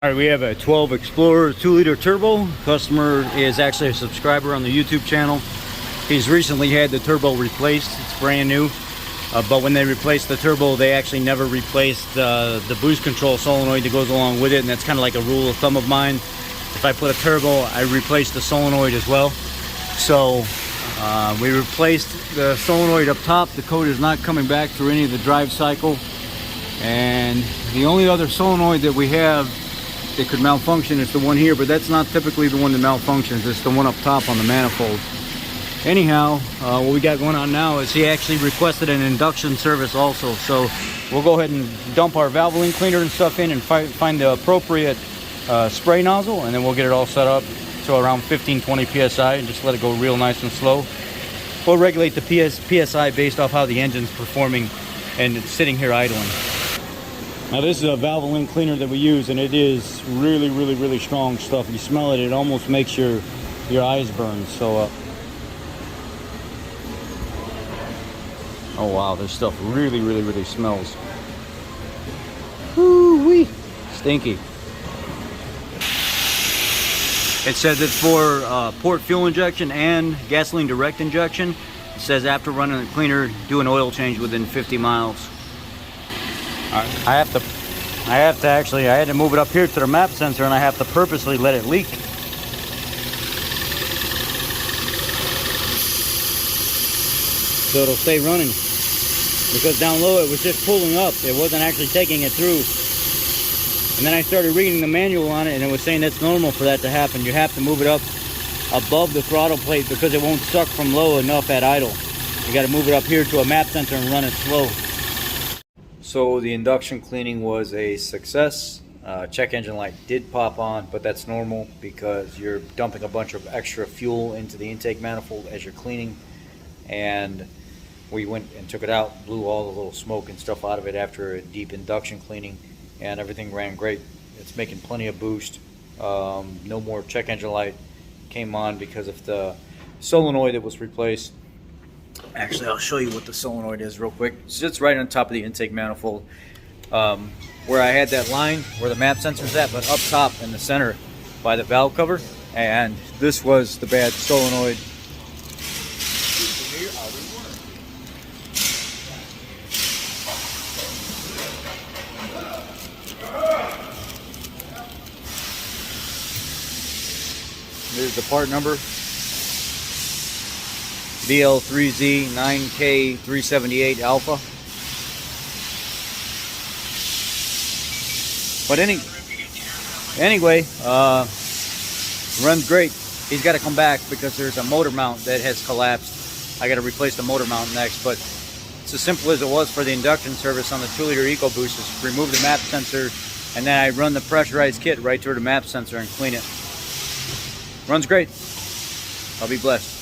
All right, we have a 12 Explorer 2-liter turbo. Customer is actually a subscriber on the YouTube channel. He's recently had the turbo replaced. It's brand new. But when they replaced the turbo, they actually never replaced the boost control solenoid that goes along with it. And that's kind of like a rule of thumb of mine. If I put a turbo, I replace the solenoid as well. So we replaced the solenoid up top. The code is not coming back through any of the drive cycle. And the only other solenoid that we have that could malfunction is the one here, but that's not typically the one that malfunctions. It's the one up top on the manifold. Anyhow, what we got going on now is he actually requested an induction service also. So we'll go ahead and dump our Valvoline cleaner and stuff in and find the appropriate spray nozzle, and then we'll get it all set up to around 15-20 psi and just let it go real nice and slow. We'll regulate the psi based off how the engine's performing and it's sitting here idling. Now this is a Valvoline cleaner that we use, and it is really strong stuff. You smell it, it almost makes your eyes burn. So oh wow, this stuff really smells. Woo-wee, stinky. It says it's for port fuel injection and gasoline direct injection. It says after running the cleaner, do an oil change within 50 miles. I had to move it up here to the map sensor, and I have to purposely let it leak. So it'll stay running. Because down low it was just pulling up. It wasn't actually taking it through. And then I started reading the manual on it, and it was saying that's normal for that to happen. You have to move it up above the throttle plate because it won't suck from low enough at idle. You got to move it up here to a map sensor and run it slow. So the induction cleaning was a success. Check engine light did pop on, but that's normal because you're dumping a bunch of extra fuel into the intake manifold as you're cleaning. And we went and took it out, blew all the little smoke and stuff out of it after a deep induction cleaning, and everything ran great. It's making plenty of boost. No more check engine light came on because of the solenoid that was replaced. Actually, I'll show you what the solenoid is real quick. It sits right on top of the intake manifold, where I had that line where the map sensor's at, but up top in the center by the valve cover. And this was the bad solenoid. Here's the part number. VL3Z9K378 Alpha. But anyway, runs great. He's got to come back because there's a motor mount that has collapsed. I got to replace the motor mount next, but it's as simple as it was for the induction service on the 2-liter Ecoboost. Just remove the map sensor, and then I run the pressurized kit right through the map sensor and clean it. Runs great. I'll be blessed.